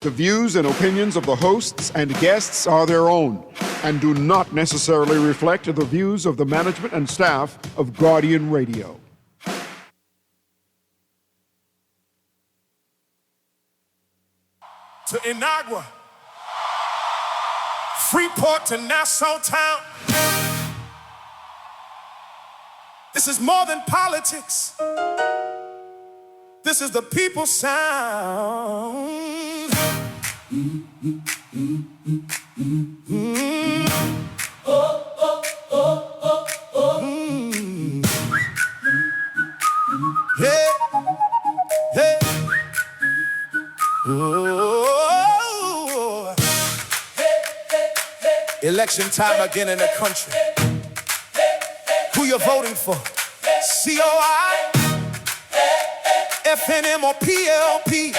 The views and opinions of the hosts and guests are their own and do not necessarily reflect the views of the management and staff of Guardian Radio. To Inagua, Freeport to Nassau Town. This is more than politics. This is the people's sound. Yeah, yeah. Oh. Election time again in the country. Who you voting for? COI, FNM or PLP?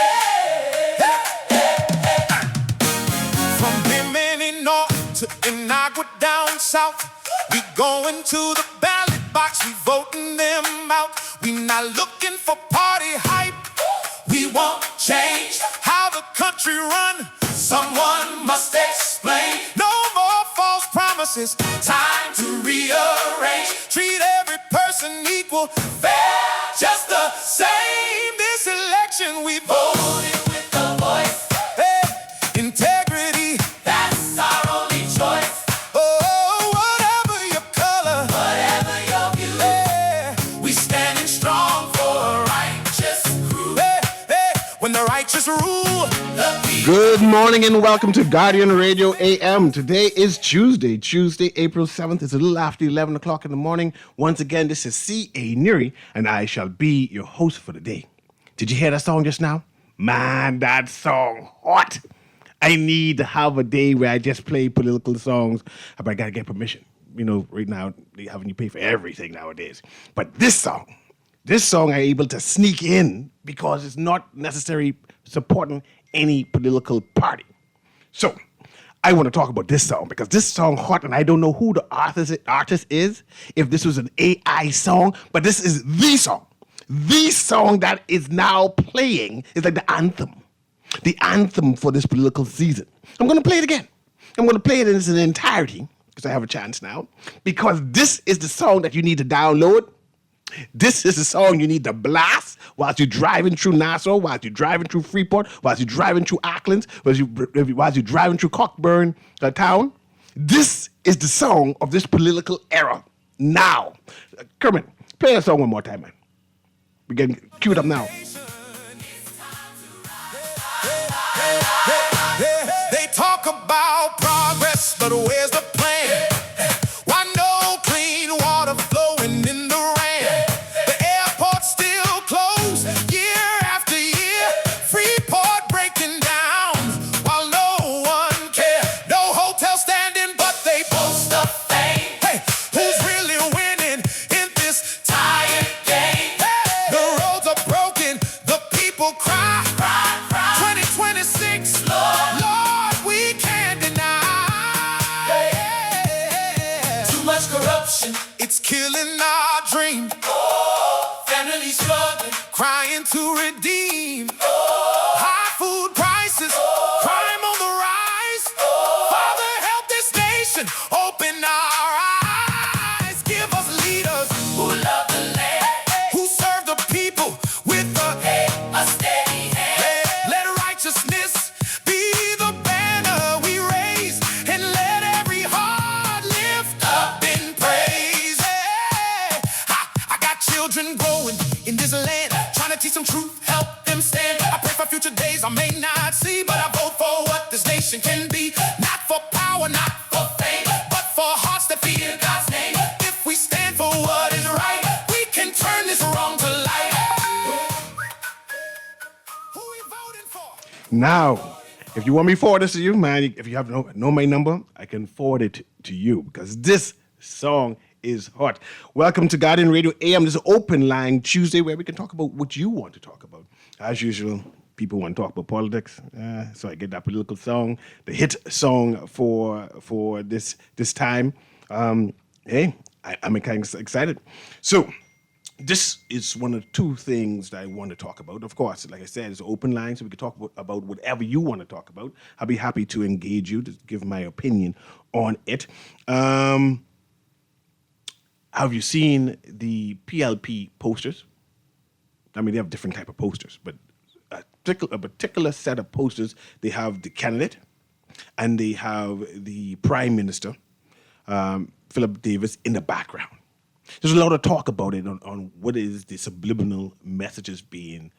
From Bimini North to Inagua down south, we going to the ballot box, we voting them out. We not looking for party hype. We want change. How the country run, someone must explain. No more false promises, time to rearrange. Treat every person equal, fair, just the same. This election we voted with the voice. Hey, integrity, that's our only choice. Oh, whatever your color, whatever your view, hey, we standing strong for a righteous crew. Hey, hey, when the righteous rule, the people. Good morning and welcome to Guardian Radio AM. Today is Tuesday, April 7th. It's a little after 11 o'clock in the morning. Once again, this is C.A. Newry, and I shall be your host for the day. Did you hear that song just now? Man, that song hot. I need to have a day where I just play political songs, but I got to get permission. You know, right now, they having you pay for everything nowadays. But this song I'm able to sneak in because it's not necessarily supporting any political party. So, I want to talk about this song because this song hot, and I don't know who the artist is, if this was an AI song, but this is the song. The song that is now playing is like the anthem for this political season. I'm going to play it again. I'm going to play it in its entirety because I have a chance now, because this is the song that you need to download. This is the song you need to blast whilst you're driving through Nassau, whilst you're driving through Freeport, whilst you're driving through Auckland, whilst you're driving through Cockburn town. This is the song of this political era now. Kermit, play that song one more time, man. We're getting queued up now. They talk about progress, but where's the plan? Why no clean water flowing in the rain? The airport's still closed year after year. Freeport breaking down while no one cares. No hotel standing, but they boast of fame. Hey, who's really winning in this tired game? Hey, the roads are broken, the people cry. 2026, Lord, we can't deny. Too much corruption, it's killing our dream. Families struggling, crying to redeem. High food prices, crime on the rise. Father, help this nation, open our eyes. Give us leaders who love the land, who serve the people with a steady hand. Let righteousness be the banner we raise, and let every heart lift up in praise. Hey, I got children growing in this land, trying to teach them truth, help them stand. I pray for future days I may not see, but I vote for what this nation can be. Not for power, not for fame, but for hearts that fear God's name. If we stand for what is right, we can turn this wrong to light. Who we voting for? Now, if you want me to forward this to you, man, if you have know my number, I can forward it to you because this song is hot. Welcome to Guardian Radio AM. This is Open Line Tuesday where we can talk about what you want to talk about. As usual, people want to talk about politics, so I get that political song, the hit song for this time. Hey, I'm kind of excited. So, this is one of two things that I want to talk about. Of course, like I said, it's an open line, so we can talk about whatever you want to talk about. I'll be happy to engage you to give my opinion on it. Have you seen the PLP posters? I mean, they have different type of posters, but a particular set of posters, they have the candidate and they have the Prime Minister, Philip Davis, in the background. There's a lot of talk about it on what is the subliminal messages being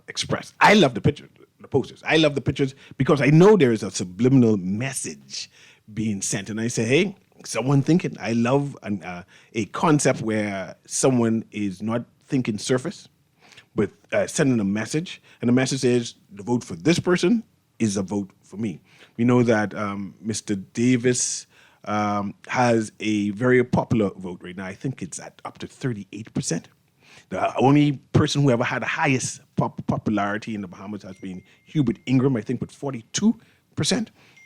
expressed. I love the pictures, the posters. I love the pictures because I know there is a subliminal message being sent. And I say, hey, someone thinking. I love a concept where someone is not thinking surface, but sending a message. And the message is, the vote for this person is a vote for me. We know that Mr. Davis has a very popular vote right now. I think it's at up to 38%. The only person who ever had the highest popularity in the Bahamas has been Hubert Ingram, I think, with 42%,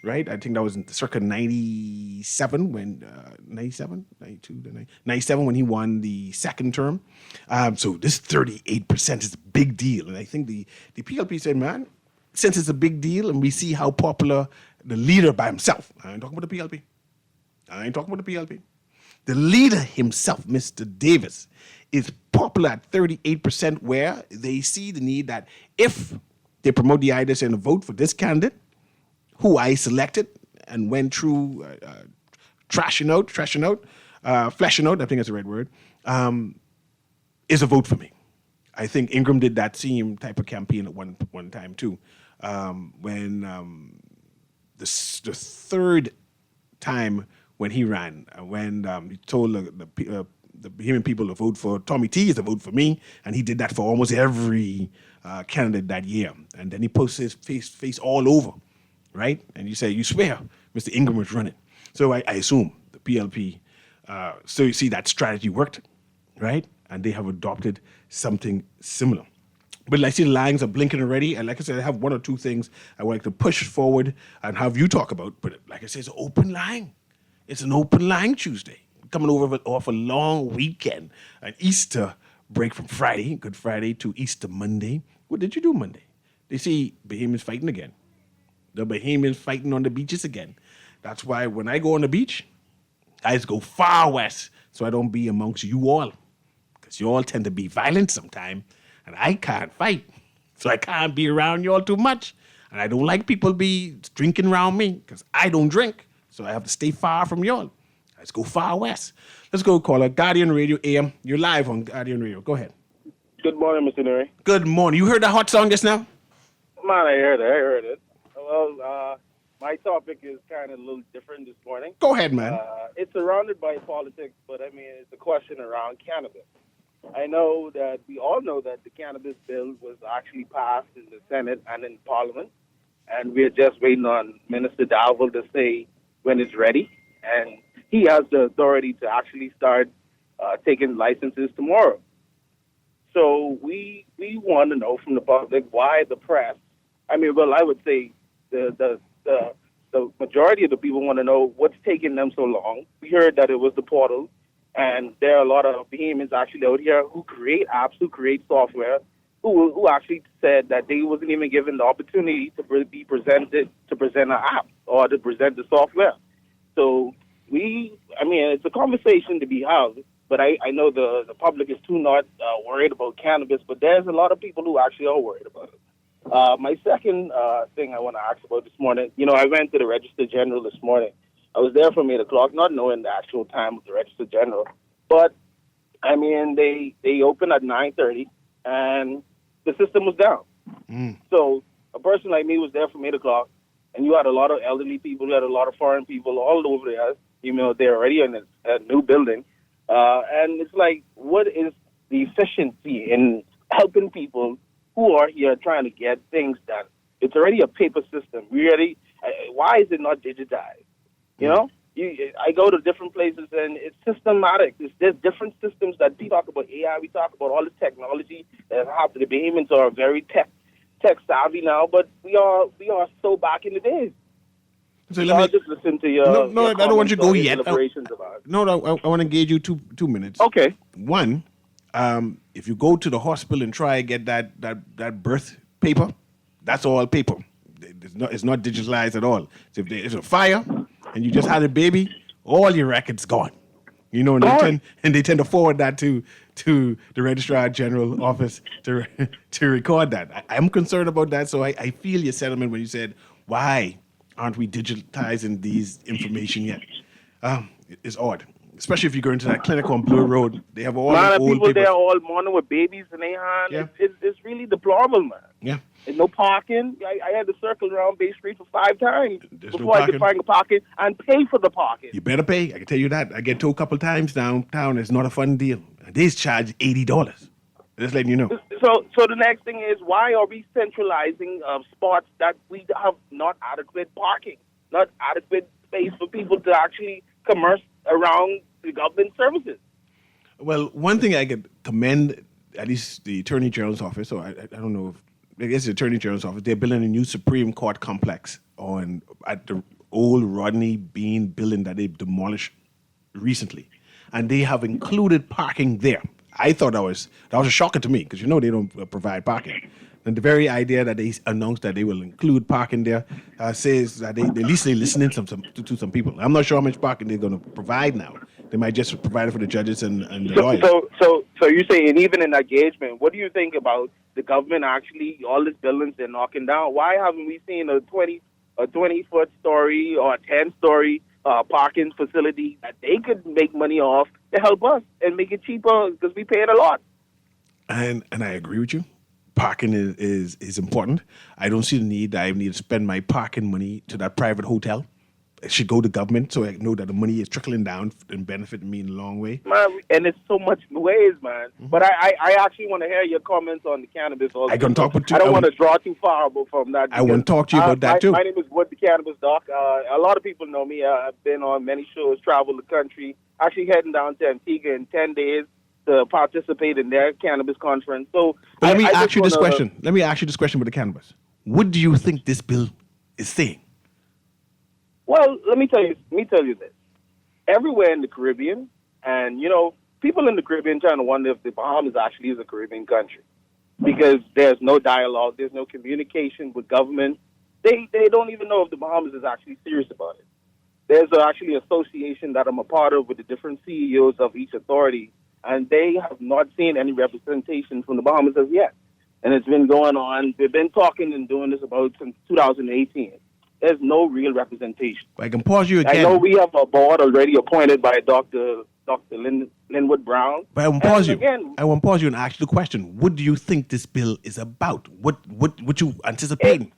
right? I think that was in circa 97 when, 97, 92, 97 when he won the second term. So this 38% is a big deal. And I think the PLP said, man, since it's a big deal and we see how popular the leader by himself, I ain't talking about the PLP. The leader himself, Mr. Davis, is popular at 38%, where they see the need that if they promote the idea and vote for this candidate, who I selected and went through fleshing out, I think that's the right word, is a vote for me. I think Ingram did that same type of campaign at one time too. When the third time when he ran, when he told the Bahamian people to vote for Tommy T is to vote for me, and he did that for almost every candidate that year. And then he posted his face all over, right? And you say, you swear Mr. Ingram was running. So I assume the PLP, so you see that strategy worked, right? And they have adopted something similar. But I see the lines are blinking already. And like I said, I have one or two things I would like to push forward and have you talk about. But like I said, it's an open line. It's an open line Tuesday. Coming off a long weekend, an Easter break from Friday, Good Friday, to Easter Monday. What did you do Monday? They see Bahamians fighting again. The Bahamians fighting on the beaches again. That's why when I go on the beach, I just go far west so I don't be amongst you all. Because you all tend to be violent sometimes. And I can't fight, so I can't be around y'all too much. And I don't like people be drinking around me, because I don't drink, so I have to stay far from y'all. Let's go far west. Let's go call her Guardian Radio AM. You're live on Guardian Radio. Go ahead. Good morning, Mr. Newry. Good morning. You heard the hot song just now? Man, I heard it. Well, my topic is kind of a little different this morning. Go ahead, man. It's surrounded by politics, but I mean, it's a question around cannabis. I know that we all know that the cannabis bill was actually passed in the Senate and in Parliament, and we're just waiting on Minister Dalrymple to say when it's ready, and he has the authority to actually start taking licenses tomorrow. So we want to know from the public why the press. I mean, well, I would say the majority of the people want to know what's taking them so long. We heard that it was the portal. And there are a lot of Bahamians actually out here who create apps, who create software, who actually said that they wasn't even given the opportunity to be presented, to present an app or to present the software. So it's a conversation to be held, but I know the public is too not worried about cannabis, but there's a lot of people who actually are worried about it. My second thing I want to ask about this morning, I went to the Register General this morning. I was there from 8 o'clock, not knowing the actual time of the Register General. But, I mean, they opened at 9:30, and the system was down. So a person like me was there from 8 o'clock, and you had a lot of elderly people, you had a lot of foreign people all over there. They're already in a new building. And it's like, what is the efficiency in helping people who are here trying to get things done? It's already a paper system. Why is it not digitized? I go to different places and it's systematic. There's different systems that we talk about AI. We talk about all this technology that happens. The Bahamians are very tech savvy now, but we are so back in the days. So I'll just listen to your. I don't want you to go yet. About it. No, I want to engage you two minutes. Okay. One, If you go to the hospital and try and get that birth paper, that's all paper. It's not digitalized at all. So if there's a fire and you just had a baby, all your records gone. You know, and they tend to forward that to the Registrar General office to record that. I'm concerned about that, so I feel your sentiment when you said, why aren't we digitizing these information yet? It's odd. Especially if you go into that clinic on Blue Road, they have all a lot the of old people papers. there all morning with babies in their hand. Yeah. It's really deplorable, man. Yeah. There's no parking. I had to circle around Bay Street for 5 times There's no before I parking. could find a parking and pay for the parking. You better pay. I can tell you that. I get told a couple of times downtown. It's not a fun deal. They charge $80. Just letting you know. So the next thing is, why are we centralizing spots that we have not adequate parking, not adequate space for people to actually commerce around the government services? Well, one thing I could commend, at least the Attorney General's office, or I don't know if, I guess the Attorney General's office, they're building a new Supreme Court complex at the old Rodney Bean building that they demolished recently. And they have included parking there. I thought that was a shocker to me, because they don't provide parking. And the very idea that they announced that they will include parking there says that they at least they're listening to some people. I'm not sure how much parking they're going to provide now. They might just provide it for the judges and the lawyers. So you say, and even in engagement, what do you think about the government actually, all these buildings they're knocking down? Why haven't we seen a 20-foot story or a 10-story parking facility that they could make money off to help us and make it cheaper, because we pay it a lot? And I agree with you. Parking is important. I don't see the need that I need to spend my parking money to that private hotel. It should go to government, so I know that the money is trickling down and benefiting me in the long way. Man, and it's so much ways, man. Mm-hmm. But I actually want to hear your comments on the cannabis. Also. I can talk about you. I don't want to draw too far from that. I want to talk to you about that too. My name is Wood, the Cannabis Doc. A lot of people know me. I've been on many shows, traveled the country. Actually heading down to Antigua in 10 days to participate in their cannabis conference. So let me ask you this question. Let me ask you this question with the cannabis. What do you think this bill is saying? Well, let me tell you this. Everywhere in the Caribbean, and people in the Caribbean trying to wonder if the Bahamas actually is a Caribbean country, because there's no dialogue, there's no communication with government. They don't even know if the Bahamas is actually serious about it. There's actually an association that I'm a part of with the different CEOs of each authority, and they have not seen any representation from the Bahamas as yet. And it's been going on. They've been talking and doing this about since 2018. There's no real representation. I can pause you again. I know we have a board already appointed by Dr. Linwood Brown. But I want to pause you. Again, I want to pause you and ask you the question. What do you think this bill is about? What you anticipating?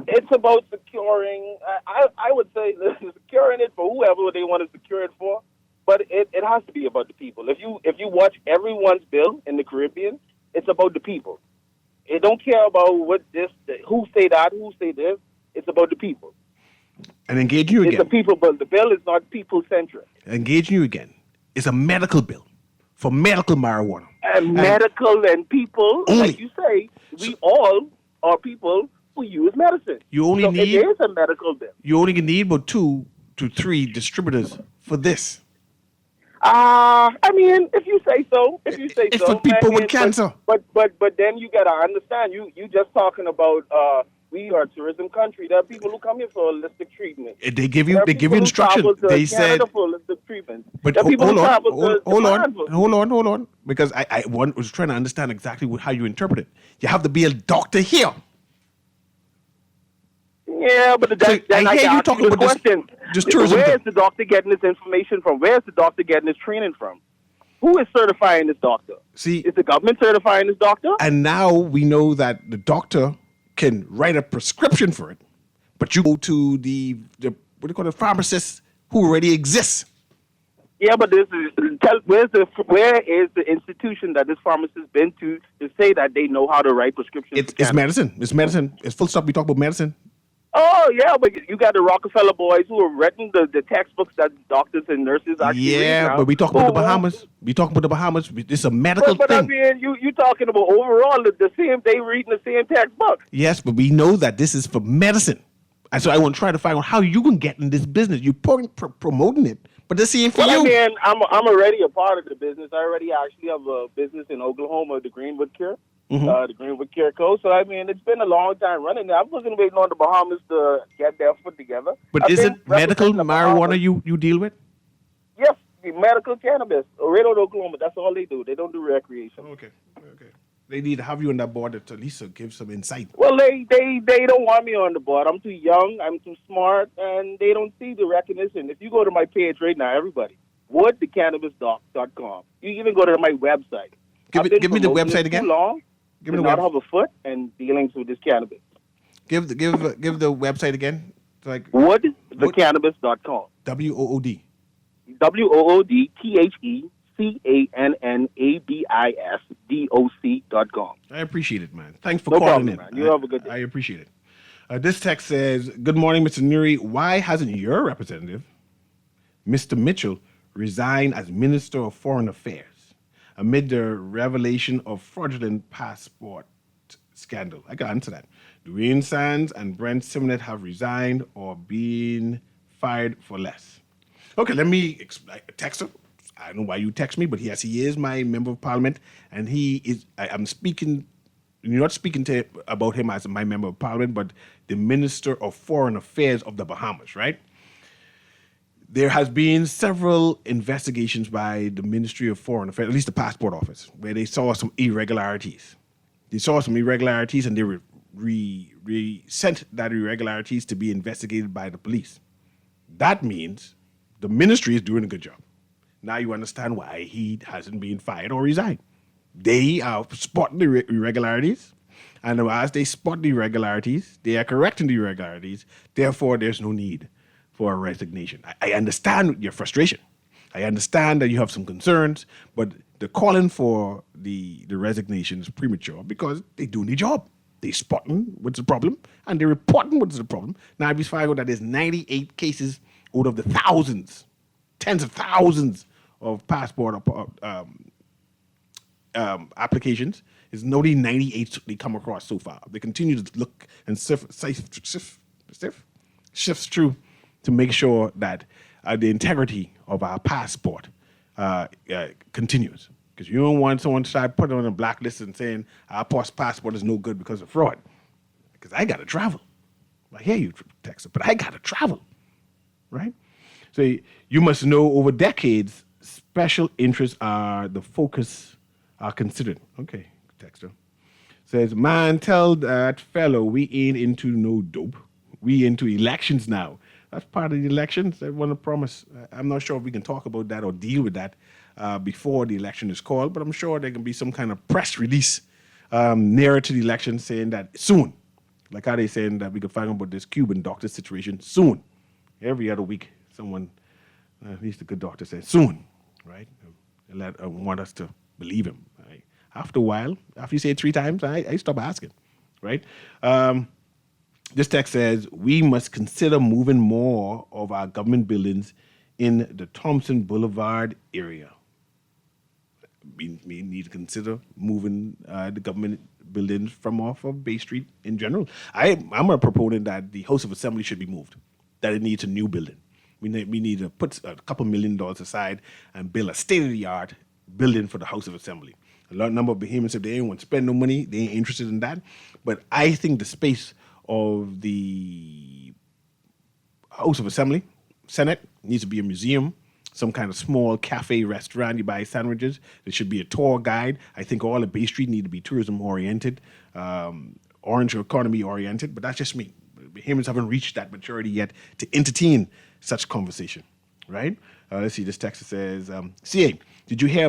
It's about securing, I would say, securing it for whoever they want to secure it for. But it has to be about the people. If you watch everyone's bill in the Caribbean, it's about the people. It don't care about who say that, who say this. It's about the people. And engaging you again. It's the people, but the bill is not people-centric. Engaging you again. It's a medical bill for medical marijuana. And medical and people, only. like you say, we all are people who use medicine. You only need. It is a medical bill. You only need about 2 to 3 distributors for this. I mean, if you say so. It's for people with cancer. But then you gotta understand. You just talking about. We are a tourism country. There are people who come here for holistic treatment. They give you instruction. They said for holistic treatment. But hold on, because I was trying to understand exactly how you interpret it. You have to be a doctor here. Yeah, but I hear you talking about this tourism. Where is the doctor getting this information from? Where is the doctor getting this training from? Who is certifying this doctor? See, is the government certifying this doctor? And now we know that the doctor can write a prescription for it, but you go to the what do you call it, pharmacist who already exists. Yeah, but where is the institution that this pharmacist been to say that they know how to write prescriptions? It's medicine. It's medicine. It's full stop. We talk about medicine. Oh yeah, but you got the Rockefeller boys who are writing the textbooks that doctors and nurses actually read now. But we talk about the Bahamas. We talk about the Bahamas. It's a medical but thing. I mean, you talking about overall the same? They reading the same textbook. Yes, but we know that this is for medicine. And so I want to try to find out how you can get in this business. You're promoting it, but this ain't for Well, you. I mean, I'm already a part of the business. I already actually have a business in Oklahoma, the Greenwood Cure, the Greenwood Cure Co. So, I mean, it's been a long time running. I wasn't waiting on the Bahamas to get their foot together. But I've is been it medical representing the marijuana Bahamas. you deal with? Yes, the medical cannabis. Right out of Oklahoma. That's all they do. They don't do recreation. Okay. They need to have you on that board to at least give some insight. Well, they don't want me on the board. I'm too young. I'm too smart, and they don't see the recognition. If you go to my page right now, everybody, woodthecannabisdoc.com. You even go to my website. Give me the website again. Too long. Give me the not website. have a foot and dealings with this cannabis. Give the website again. It's like Woodthecannabis.com. WOOD. WOODTHECANNABISDOC.com. I appreciate it, man. Thanks for No calling problem, in. man. You have a good day. I appreciate it. This text says, "Good morning, Mr. Newry. Why hasn't your representative, Mr. Mitchell, resigned as Minister of Foreign Affairs amid the revelation of fraudulent passport scandal?" I can answer that. Dwayne Sands and Brent Simonet have resigned or been fired for less. Okay, let me text him. I don't know why you text me, but yes, he is my member of parliament, and he is. I'm speaking. You're not speaking about him as my member of parliament, but the Minister of Foreign Affairs of the Bahamas, right? There has been several investigations by the Ministry of Foreign Affairs, at least the Passport Office, where they saw some irregularities. They saw some irregularities, and they sent that irregularities to be investigated by the police. That means the ministry is doing a good job. Now you understand why he hasn't been fired or resigned. They are spotting the irregularities, and as they spot the irregularities, they are correcting the irregularities. Therefore, there's no need for a resignation. I understand your frustration. I understand that you have some concerns, but the calling for the resignation is premature because they're doing their job. They're spotting what's the problem, and they're reporting what's the problem. Now, I just find out that there's 98 cases out of the thousands, tens of thousands of passport applications. It's only 98 they come across so far. They continue to look and sift through to make sure that the integrity of our passport continues. Because you don't want someone to start putting on a blacklist and saying our passport is no good because of fraud. Because I got to travel. I hear you, Texas, but I got to travel, right? So you must know over decades, special interests are the focus are considered. Okay, Texter. Says, man, tell that fellow we ain't into no dope. We into elections now. That's part of the elections. I want to promise. I'm not sure if we can talk about that or deal with that before the election is called, but I'm sure there can be some kind of press release nearer to the election saying that soon. Like how they saying that we can find out about this Cuban doctor situation soon. Every other week, someone, at least a good doctor says soon, right? They want us to believe him. Right? After a while, after you say it 3 times, I stop asking, right? This text says, we must consider moving more of our government buildings in the Thompson Boulevard area. We need to consider moving the government buildings from off of Bay Street in general. I'm a proponent that the House of Assembly should be moved, that it needs a new building. We need to put a couple $1 million aside and build a state-of-the-art building for the House of Assembly. A lot number of behemoths, if they ain't want to spend no money, they ain't interested in that. But I think the space of the House of Assembly, Senate, needs to be a museum, some kind of small cafe, restaurant. You buy sandwiches. There should be a tour guide. I think all of Bay Street need to be tourism-oriented, orange economy-oriented, but that's just me. Behemoths haven't reached that maturity yet to entertain such conversation, right? Let's see, this text says, CA, did you hear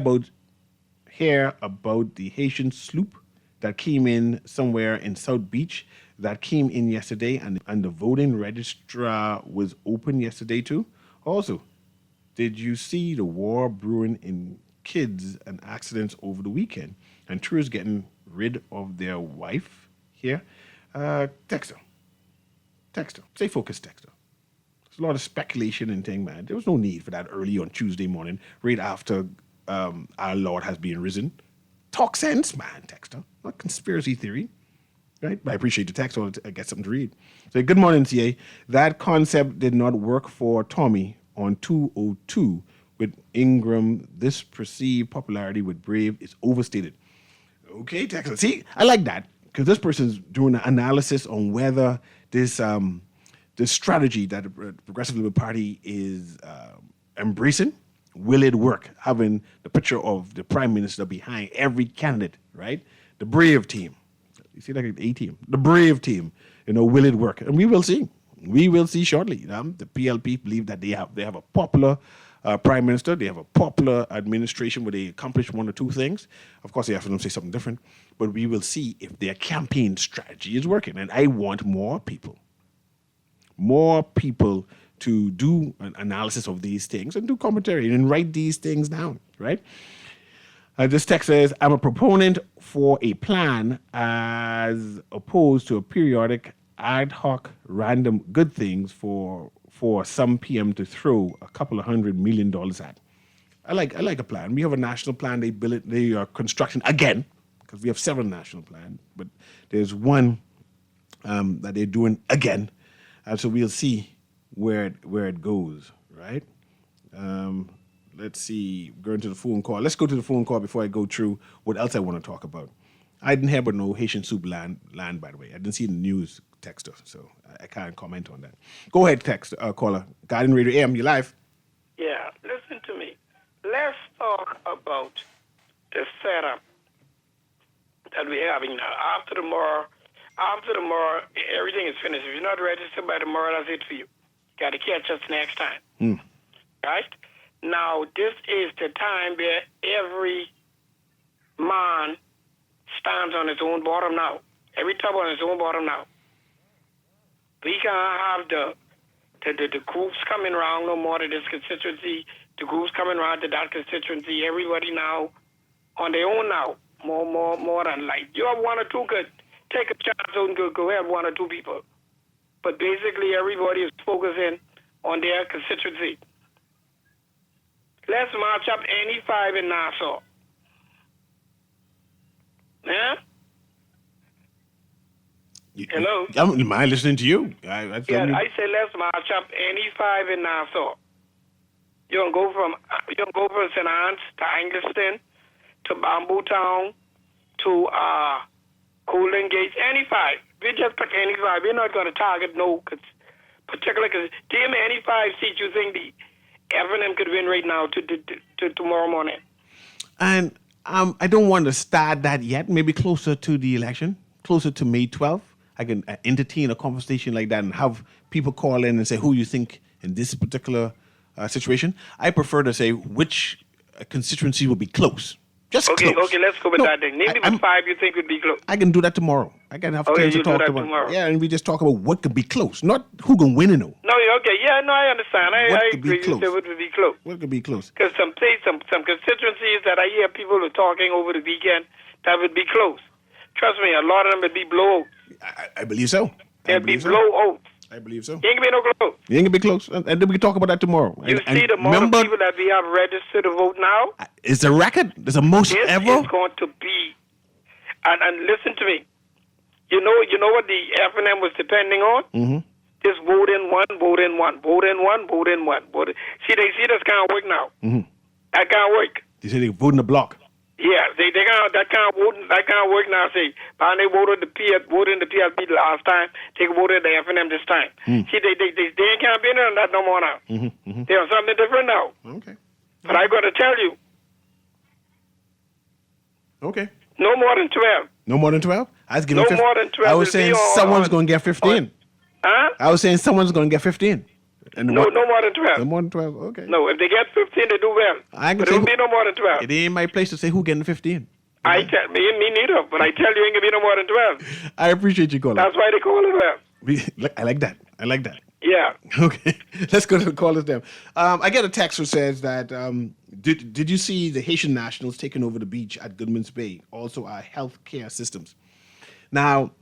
about the Haitian sloop that came in somewhere in South Beach that came in yesterday and the voting registrar was open yesterday too? Also, did you see the war brewing in kids and accidents over the weekend and tourists getting rid of their wife here? Texter. Stay focused, Texter. There's a lot of speculation and thing, man. There was no need for that early on Tuesday morning, right after our Lord has been risen. Talk sense, man, Texter. Not conspiracy theory. Right? But I appreciate the text, so I get something to read. So, good morning, TA. That concept did not work for Tommy on 202 with Ingram. This perceived popularity with Brave is overstated. Okay, Texas. See, I like that because this person's doing an analysis on whether this this strategy that the Progressive Liberal Party is embracing, will it work? Having the picture of the Prime Minister behind every candidate, right? The Brave team. You see, like the A team, the Brave team. Will it work? And we will see. We will see shortly. The PLP believe that they have a popular prime minister. They have a popular administration where they accomplish one or two things. Of course, they have to say something different. But we will see if their campaign strategy is working. And I want more people to do an analysis of these things and do commentary and write these things down, right? This text says, I'm a proponent for a plan as opposed to a periodic ad hoc random good things for some PM to throw a couple of $100 million at. I like a plan. We have a national plan. They are constructing again, because we have several national plans, but there's one that they're doing again. So we'll see where it goes, right? Let's see, going to the phone call. Let's go to the phone call before I go through what else I want to talk about. I didn't hear about no Haitian soup land, by the way. I didn't see the news texter, so I can't comment on that. Go ahead, caller. Guardian Radio AM, you live. Yeah, listen to me. Let's talk about the setup that we're having now. After tomorrow, everything is finished. If you're not registered by tomorrow, that's it for you. Got to catch us next time. Right? Now, this is the time where every man stands on his own bottom now. Every tub on his own bottom now. We can't have the groups coming around no more to this constituency, the groups coming around to that constituency. Everybody now on their own now. More than like. You have one or two, good. Take a chance and go have one or two people. But basically everybody is focusing on their constituency. Let's march up any 5 in Nassau. Yeah? Hello? Am I listening to you? I say let's march up any 5 in Nassau. You don't go from St. Anne's to Angleston to Bamboo Town to Golden Gates, any 5. We just pick any 5. We're not going to target no particular. Give me any 5 seats you think the F&M could win right now to tomorrow morning. And I don't want to start that yet. Maybe closer to the election, closer to May 12th. I can entertain a conversation like that and have people call in and say who you think in this particular situation. I prefer to say which constituency will be close. Just okay, close. Okay, let's go with that then. Name me the 5 you think would be close. I can do that tomorrow. I can have time to talk about tomorrow. Yeah, and we just talk about what could be close, not who can win. No, okay, yeah, no, I understand. I agree. You said what would be close. What could be close? Because some constituencies that I hear people are talking over the weekend that would be close. Trust me, a lot of them would be blowouts. I believe so. They'd be blowouts. I believe so. You ain't gonna be no close. You ain't gonna be close, and then we can talk about that tomorrow. You see the amount of people that we have registered to vote now? It's a record. There's a most ever. This is going to be, and listen to me. You know what the F&M was depending on? Mm-hmm. Just vote in one. See, this can't work now. Mm-hmm. That can't work. They say they vote in the block. Yeah, that can't work now. See, and they voted the PLP last time. They voted the F&M this time. See, they ain't campaigning on that no more now. Mm-hmm. They have something different now. Okay. But I got to tell you. Okay. No more than 12. No more than 12? I was giving no more than 12. I was saying someone's going to get 15. Huh? I was saying someone's going to get 15. And no more than 12. No more than 12, okay. No, if they get 15, they do well. But it will be no more than 12. It ain't my place to say who getting 15. Me neither, but I tell you, it ain't going to be no more than 12. I appreciate you calling. That's why they call it well. I like that. Yeah. Okay. Let's go to the callers then. I get a text which says that, did you see the Haitian nationals taking over the beach at Goodman's Bay? Also our health care systems. Now,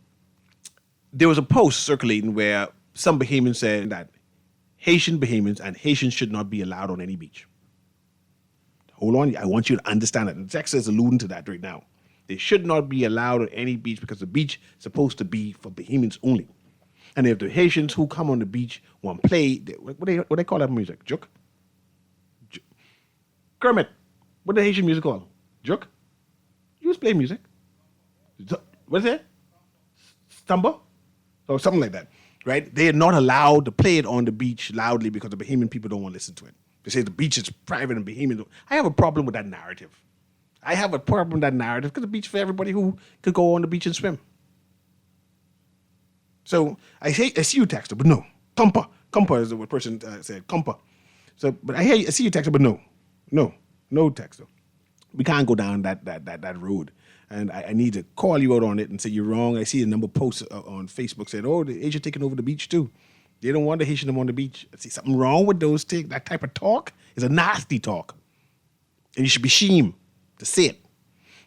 there was a post circulating where some Bahamians said that Haitian Bahamians and Haitians should not be allowed on any beach. Hold on. I want you to understand it. The text is alluding to that right now. They should not be allowed on any beach because the beach is supposed to be for Bahamians only. And if the Haitians who come on the beach want to play, what they call that music? Juk? Kermit, what the Haitian music called? Juk? You just play music. What is it? Stumble? Or something like that, right? They are not allowed to play it on the beach loudly because the Bahamian people don't want to listen to it. They say the beach is private and Bahamian don't. I have a problem with that narrative. Because the beach is for everybody who could go on the beach and swim. So I see you, Texter, but no. Compa is what person said. Compa. So, but I see you, Texter, but no, Texter. We can't go down that road. And I need to call you out on it and say you're wrong. I see a number of posts on Facebook saying, "Oh, the Haitian taking over the beach too. They don't want the Haitian on the beach." I see something wrong with those things. That type of talk is a nasty talk, and you should be ashamed to say it.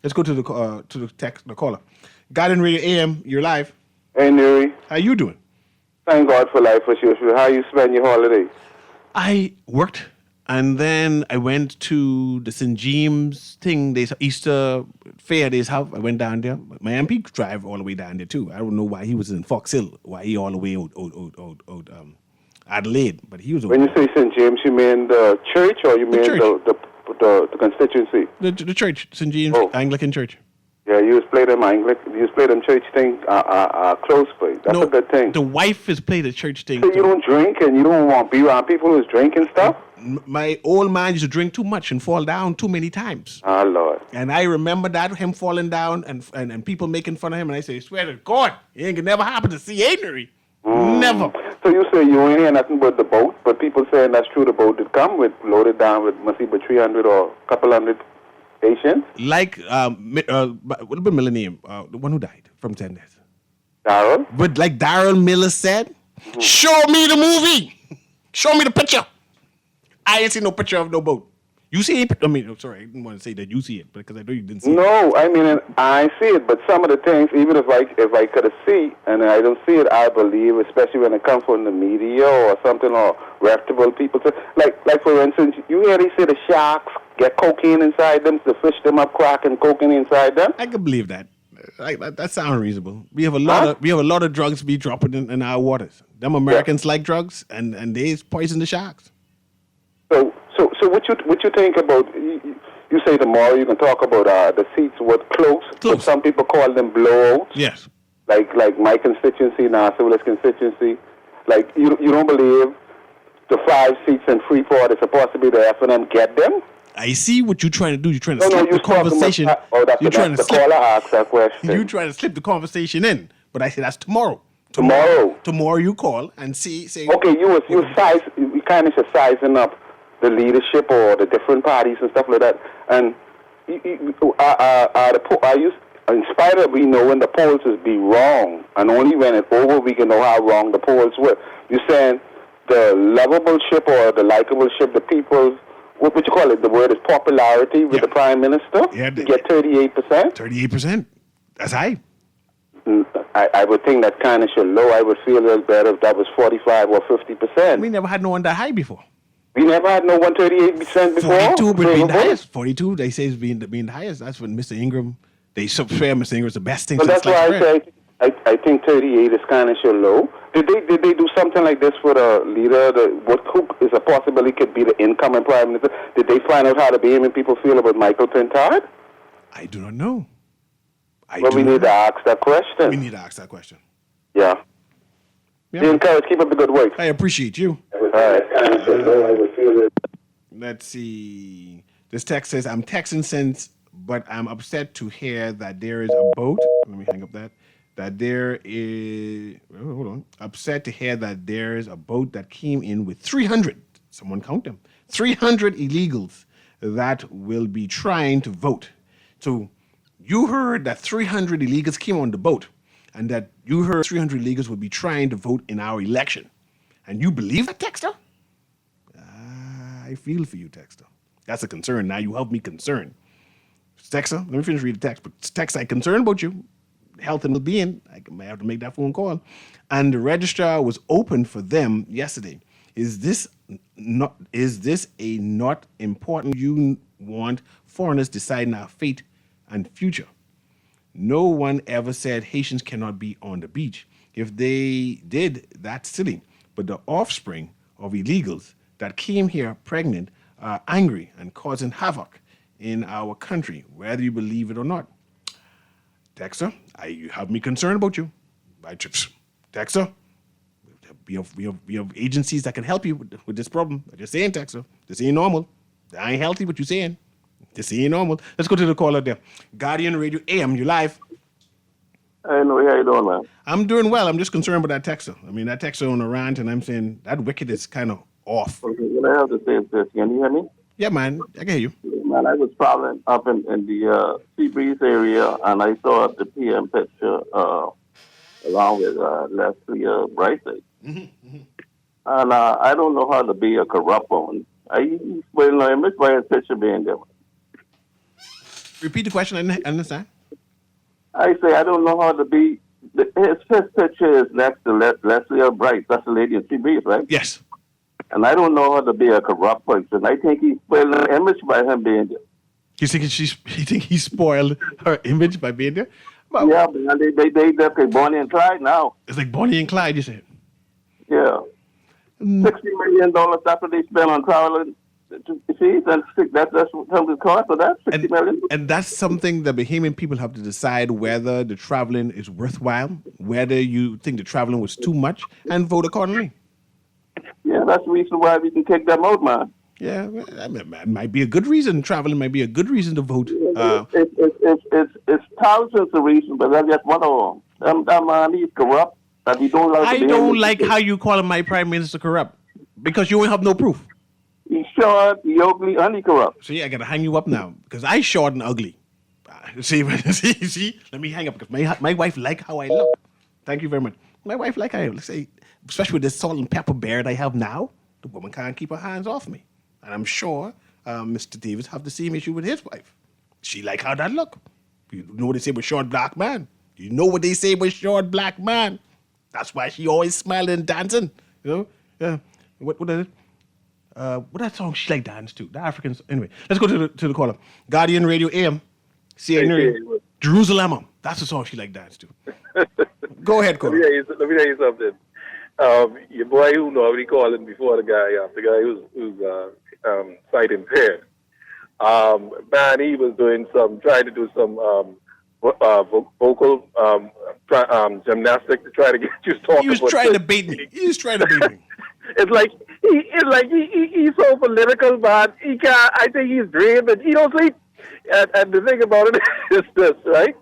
Let's go to the caller. Garden Radio AM, you're live. Hey, Newry. How you doing? Thank God for life, for sure. How you spend your holidays? I worked, and then I went to the St. James thing. There's Easter fair. I went down there. My MP drive all the way down there too. I don't know why he was in Fox Hill. Why he all the way out Adelaide, but he was. When you say St. James, you mean the church, or you mean the constituency? The church, St. James Anglican Church. Yeah, you just play them church thing close by. That's a good thing. The wife has played a church thing. So you don't drink and you don't want to be around people who's drinking stuff? My old man used to drink too much and fall down too many times. Ah, Lord. And I remember that, him falling down and people making fun of him. And I say, swear to God, it ain't gonna never happen to C.A. Newry. Never. So you say you ain't hear nothing but the boat, but people saying that's true. The boat did come loaded down with must be 300 or a couple hundred Haitians. Like, what about Millennium, the one who died from 10 days? Darryl? But like Darryl Miller said, show me the movie. Show me the picture. I ain't seen no picture of no boat. You see it? I mean, sorry, I didn't want to say that you see it, because I know you didn't see it. No, I mean, I see it, but some of the things, even if I could have seen, and I don't see it, I believe, especially when it comes from the media or something, or reputable people. Like for instance, you hear they say the sharks get cocaine inside them, the fish them up cracking cocaine inside them. I can believe that. That sounds reasonable. We have a lot of drugs be dropping in our waters. Them Americans like drugs, and they poison the sharks. So what you think about? You say tomorrow you can talk about the seats with close. But some people call them blowouts. Yes. Like my constituency, now Civilist constituency. Like you don't believe the 5 seats in Freeport is supposed to be the F&M get them? I see what you're trying to do. You're trying to slip the conversation. Caller asked that question. You're trying to slip the conversation in, but I say that's tomorrow. Tomorrow you call and say. Okay, you kind of sizing up the leadership or the different parties and stuff like that. And in spite of we knowing the polls is be wrong, and only when it's over we can know how wrong the polls were. You're saying the lovable-ship or the likable-ship, the people's, what you call it, the word is popularity with the Prime Minister? Yeah, to get 38%? 38%. That's high. I would think that kind of should low. I would feel a little better if that was 45 or 50%. We never had no one that high before. We never had no 138% before? 42 being the highest. 42, they say, is being the highest. That's when Mr. Ingram, they swear Mr. Ingram's the best thing. But that's why I say I think 38 is kind of low. Did they do something like this for the leader? Who is a possibility could be the incoming Prime Minister? Did they find out how the Bahamian people feel about Michael Tintard? I do not know. We need to ask that question. We need to ask that question. Yeah. Be encouraged. Keep up the good work. I appreciate you. All right. Let's see. This text says, I'm Texan since, but I'm upset to hear that there is a boat. Let me hang up that. That there is, hold on. Upset to hear that there is a boat that came in with 300, someone count them, 300 illegals that will be trying to vote. So you heard that 300 illegals came on the boat, and that you heard 300 illegals will be trying to vote in our election. And you believe that, Texter? I feel for you, Texter. That's a concern. Now you help me concern. Texter, let me finish reading the text. But Texter, I'm concerned about you. Health and well-being. I might have to make that phone call. And the registrar was open for them yesterday. Is this a not important? You want foreigners deciding our fate and future? No one ever said Haitians cannot be on the beach. If they did, that's silly. But the offspring of illegals that came here pregnant are angry and causing havoc in our country, whether you believe it or not. Dexter, you have me concerned about you. Dexter, we have agencies that can help you with this problem. I'm just saying, Dexter, this ain't normal. I ain't healthy, what you saying. This ain't normal. Let's go to the caller there. Guardian Radio AM, you live. I know, how you doing, man? I'm doing well. I'm just concerned with that texter. I mean, that texter on a rant, and I'm saying that wicket is kind of off. Okay, what I have to say is this. Can you hear me? Yeah, man. I can hear you. Man, I was traveling up in the Seabreeze area, and I saw the PM picture along with Leslie Brightside. Mm-hmm. And I don't know how to be a corrupt one. He's spoiling my image by his picture being there. Repeat the question. I didn't understand. I say I don't know how to be. His picture is next to Leslie Bright. That's the lady in Seabreeze, right? Yes. And I don't know how to be a corrupt person. I think he's spoiling the image by him being there. You think he spoiled her image by being there? Well, yeah, man. They like Bonnie and Clyde now. It's like Bonnie and Clyde, you said. Yeah. $60 million after they spent on traveling. See, that's what it costs for that, $60 million. And that's something the Bahamian people have to decide whether the traveling is worthwhile, whether you think the traveling was too much, and vote accordingly. Yeah, that's the reason why we can kick them out, man. Yeah, well, that might be a good reason. Traveling might be a good reason to vote. It's thousands of reasons, but that's just one of them. That man, he's corrupt. That he don't like. I don't like how you call my prime minister corrupt, because you won't have no proof. He's short, he's ugly, and he's corrupt. See, I gotta hang you up now because I short and ugly. See, let me hang up because my wife like how I look. Thank you very much. My wife like how I look. Say, especially with this salt and pepper beard I have now, the woman can't keep her hands off me. And I'm sure Mr. Davis have the same issue with his wife. She like how that look. You know what they say with short black man. You know what they say with short black man. That's why she always smiling and dancing. You know? Yeah. What is it? What that song she like dance to? The Africans. Anyway, let's go to the caller. Guardian Radio AM. Newry. Jerusalem. That's the song she like dance to. Go ahead, caller. Let me tell you something. Your boy who know what he called him before, the guy who's sight impaired. Man, he was trying to do some vocal gymnastics to try to get you talking. He was trying to bait me. It's like he's so political, man. He can't. I think he's dreaming. He don't sleep. And the thing about it is this, right?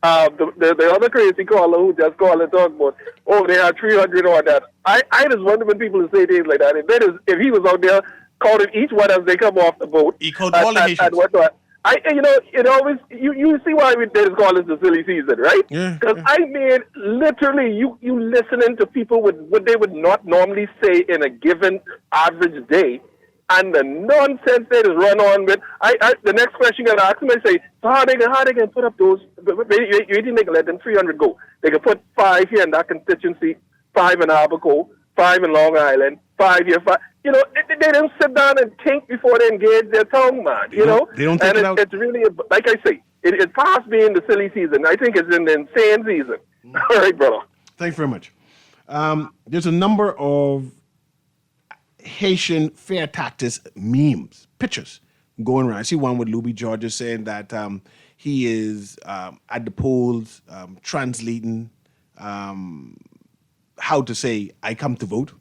The other crazy caller who just called and talked about, they have 300 on that. I just wonder when people say things like that. If he was out there counting each one as they come off the boat. He called all the Haitians. It always, you see why they just call this the silly season, right? Because I mean, literally, you listening to people with what they would not normally say in a given average day, and the nonsense they just run on with. The next question you're gonna ask them, I say, so how they can put up those? You didn't make let them 300 go. They can put 5 here in that constituency, 5 in Abaco, 5 in Long Island, 5 here, 5. You know, they don't sit down and think before they engage their tongue, man. They don't think it out. It's really, like I say, it's past being the silly season. I think it's in the insane season. All right, brother. Thanks very much. There's a number of Haitian fair tactics memes, pictures going around. I see one with Louis Georges saying that he is at the polls translating how to say, I come to vote.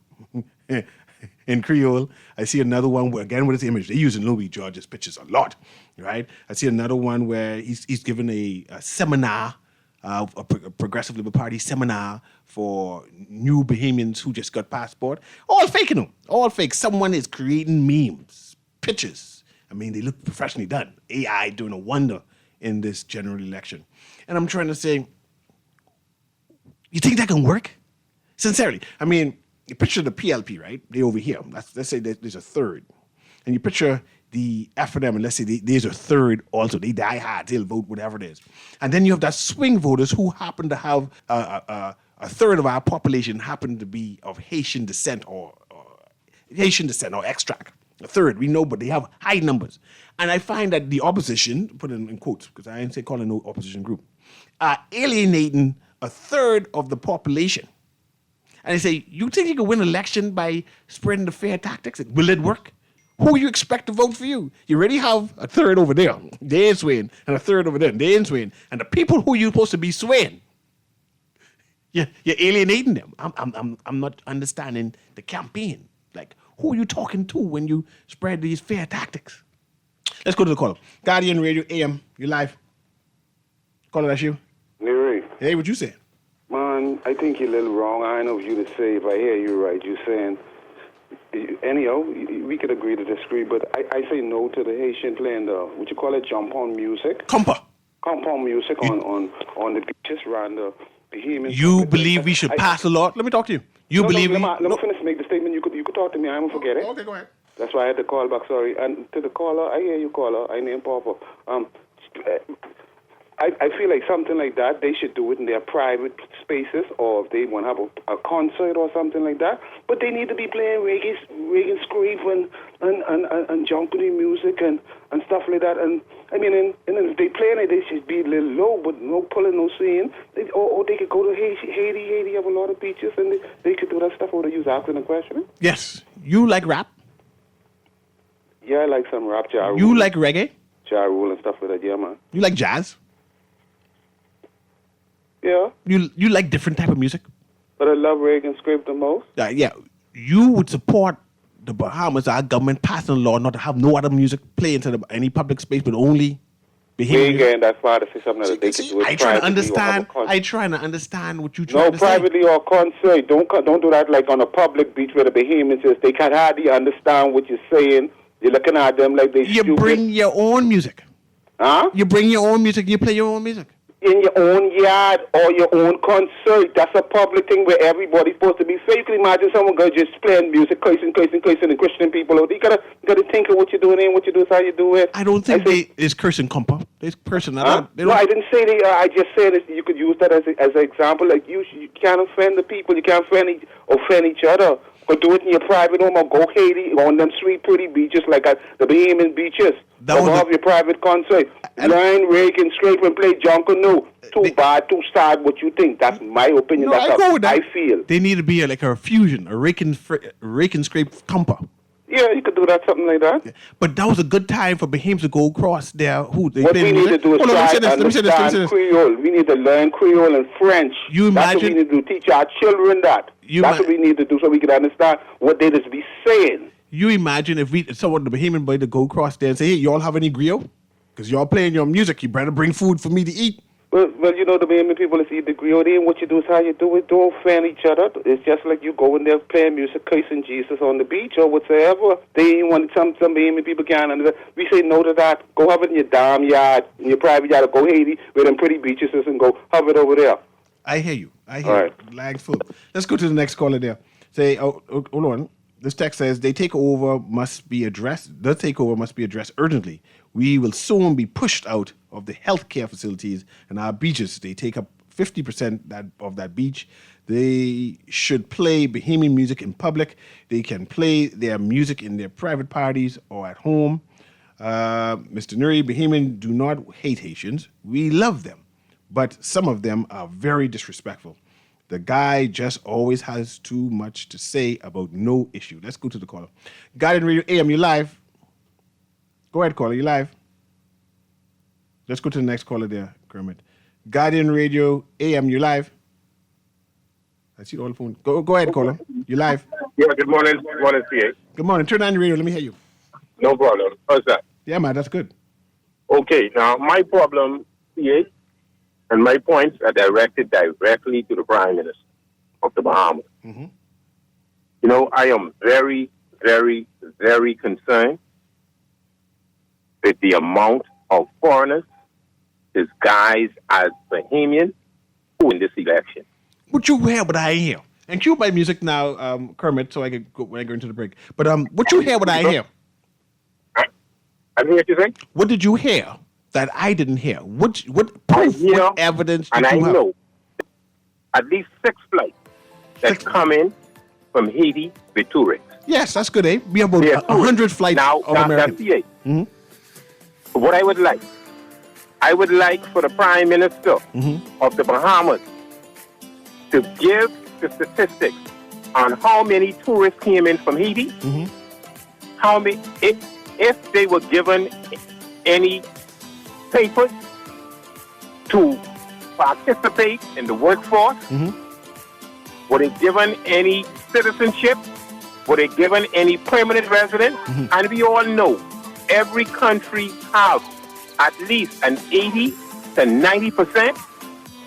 In Creole. I see another one where, again, with his image, they're using Louis George's pictures a lot, right? I see another one where he's given a seminar, a Progressive Liberal Party seminar for new Bahamians who just got passport. All fake, all fake. Someone is creating memes, pictures. I mean, they look professionally done. AI doing a wonder in this general election. And I'm trying to say, you think that can work? Sincerely. I mean, you picture the PLP, right? They over here. Let's say there's a third. And you picture the FNM, and let's say there's a third also. They die hard. They'll vote whatever it is. And then you have that swing voters who happen to have a third of our population happen to be of Haitian descent or extract. A third, we know, but they have high numbers. And I find that the opposition, put in quotes, because I ain't say calling no opposition group, are alienating a third of the population. And they say, you think you can win an election by spreading the fair tactics? Will it work? Who you expect to vote for you? You already have a third over there, they ain't swaying, and a third over there, they ain't swaying. And the people who you're supposed to be swaying, you're alienating them. I'm not understanding the campaign. Like, who are you talking to when you spread these fair tactics? Let's go to the caller. Guardian Radio AM, you live. Caller, that's you. Newry. Hey, what you saying? Man, I think you're a little wrong. I know you to say, if I hear you right, you're saying, anyhow, we could agree to disagree, but I say no to the Haitian playing the, what you call it, jump-on music? Compound music on the beaches around the Bahamian. You believe we should pass a law? Let me talk to you. Let me finish make the statement. You could talk to me. I won't forget it. Okay, go ahead. That's why I had to call back. Sorry. And to the caller, I hear you, caller. I name Papa. I feel like something like that, they should do it in their private spaces, or if they want to have a concert or something like that. But they need to be playing reggae scrape and junkie music and stuff like that. And I mean, and if they playing it, they should be a little low, but no pulling, no singing. Or they could go to Haiti. Haiti have a lot of beaches, and they could do that stuff where they use asking a question. Yes. You like rap? Yeah, I like some rap. Ja You like reggae? Ja Rule and stuff like that, yeah, man. You like jazz? Yeah. You like different type of music? But I love reggae and scrape the most. Yeah. You would support the Bahamas, our government passing a law not to have no other music play into any public space, but only We ain't getting that far to say something that they can do. I trying to understand what you trying to say. No, privately or concert. Don't do that like on a public beach where the Bahamians is. They can't hardly understand what you're saying. You're looking at them like they stupid. You bring your own music. Huh? You bring your own music. You play your own music. In your own yard or your own concert. That's a public thing where everybody's supposed to be fair. You can imagine someone going just playing music, cursing, and Christian people. You gotta think of what you're doing and what you do is how you do it. I don't think it's cursing, compa. It's cursing. No, I didn't say they. I just said you could use that as an example. Like you can't offend the people. You can't offend each other. Or do it in your private home, or go Haiti on them sweet, pretty beaches like at the Bahamian beaches. Or have your private concert. Line, rake, and scrape and play junk or no. Too bad, too sad. What you think? That's my opinion. No, That's how I feel. They need to be like a fusion, a rake and scrape compa. Yeah, you could do that, something like that. But that was a good time for Bahamians to go across there. What we need to do is try to understand Creole. We need to learn Creole and French. That's what we need to do. Teach our children that. That's what we need to do so we can understand what they just be saying. You imagine if someone, the Bahamian boy, to go across there and say, hey, y'all have any griot? Because y'all playing your music. You better bring food for me to eat. Well, you know, the Bahamian people is eat the griot. And what you do is how you do it. Don't offend each other. It's just like you go in there playing music, cursing Jesus on the beach or whatsoever. They ain't want some Bahamian people can't understand. We say no to that. Go have it in your damn yard, in your private yard, or go Haiti where them pretty beaches is and go have it over there. I hear you. Lag full. Let's go to the next caller there. Say, hold on. This text says, the takeover must be addressed urgently. We will soon be pushed out of the healthcare facilities and our beaches. They take up 50% of that beach. They should play Bahamian music in public. They can play their music in their private parties or at home. Mr. Newry, Bahamian do not hate Haitians. We love them. But some of them are very disrespectful. The guy just always has too much to say about no issue. Let's go to the caller. Guardian Radio AM, you live? Go ahead, caller, you live? Let's go to the next caller there, Kermit. Guardian Radio AM, you live? I see all the phone. Go ahead, caller. You live? Yeah, good morning. Morning, CA. Good morning. Turn on your radio. Let me hear you. No problem. How's that? Yeah, man, that's good. Okay, now my problem, CA, and my points are directed directly to the Prime Minister of the Bahamas. Mm-hmm. You know, I am very, very, very concerned with the amount of foreigners disguised as Bahamian who in this election. What you hear, what I hear. And cue my music now, Kermit, so I can go when I go into the break. But what you hear, what I hear. I didn't hear what you say. What did you hear that I didn't hear? What proof, what evidence did you have? And I know at least 6 flights that come in from Haiti with tourists. Yes, that's good, eh? We have about 100 flights now, of Americans. That's the 8. Mm-hmm. What I would like I would like for the Prime Minister of the Bahamas to give the statistics on how many tourists came in from Haiti, how many, if they were given any papers to participate in the workforce, were they given any citizenship, were they given any permanent residence, and we all know every country has at least an 80 to 90%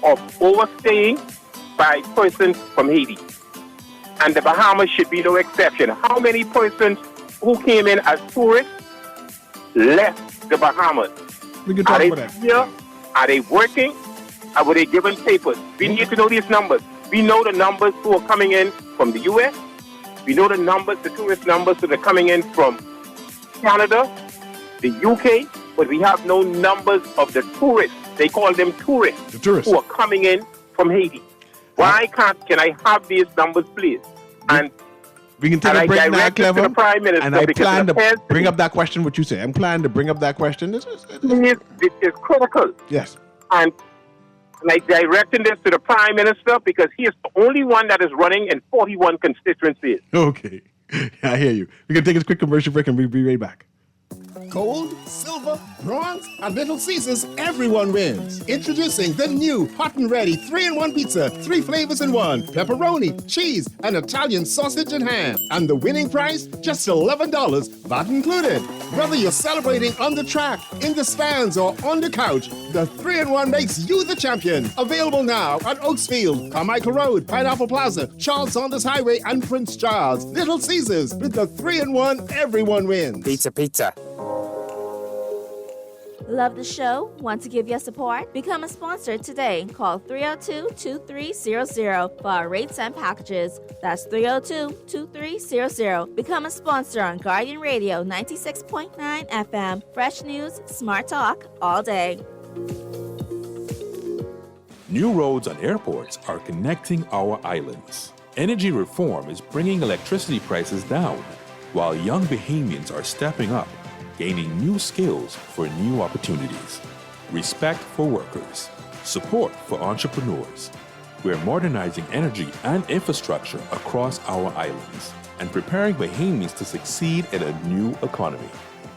of overstaying by persons from Haiti. And the Bahamas should be no exception. How many persons who came in as tourists left the Bahamas? We can talk Are about they that. here? Are they working? Or were they given papers? We need to know these numbers. We know the numbers who are coming in from the U.S. We know the numbers, the tourist numbers that are coming in from Canada, the UK, but we have no numbers of the tourists. They call them tourists, The tourists. who are coming in from Haiti. Why can I have these numbers, please? And We can take and a I break now, direct it to Clever. the Prime Minister And I because plan it to appears to bring me- up that question, what you say. I'm planning to bring up that question. It's critical. Yes. And I directing this to the Prime Minister because he is the only one that is running in 41 constituencies. Okay. I hear you. We're going to take a quick commercial break and we'll be right back. Gold, silver, bronze, and Little Caesars, everyone wins. Introducing the new hot and ready 3-in-1 pizza, 3 flavors in one, pepperoni, cheese, and Italian sausage and ham. And the winning price, just $11, VAT included. Whether you're celebrating on the track, in the stands, or on the couch, the 3-in-1 makes you the champion. Available now at Oaksfield, Carmichael Road, Pineapple Plaza, Charles Saunders Highway, and Prince Charles. Little Caesars, with the 3-in-1, everyone wins. Pizza. Love the show? Want to give your support? Become a sponsor today. Call 302-2300 for our rates and packages. That's 302-2300. Become a sponsor on Guardian Radio 96.9 FM. Fresh news, smart talk, all day. New roads and airports are connecting our islands. Energy reform is bringing electricity prices down, while young Bahamians are stepping up, gaining new skills for new opportunities. Respect for workers. Support for entrepreneurs. We're modernizing energy and infrastructure across our islands and preparing Bahamians to succeed in a new economy.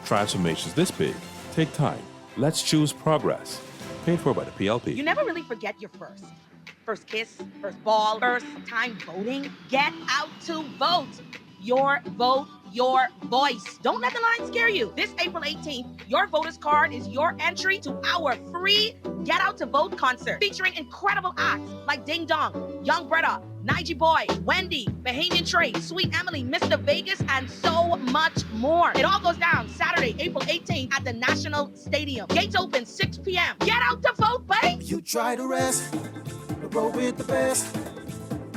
Transformations this big take time. Let's choose progress. Paid for by the PLP. You never really forget your first. First kiss, first ball, first time voting. Get out to vote. Your vote, your voice. Don't let the line scare you. This April 18th, your voter's card is your entry to our free Get Out to Vote concert featuring incredible acts like Ding Dong, Young Bretta, Nige Boy, Wendy, Bahamian Trey, Sweet Emily, Mr. Vegas, and so much more. It all goes down Saturday, April 18th at the National Stadium. Gates open 6 p.m. Get out to vote, babe! You try to rest, but roll with the best.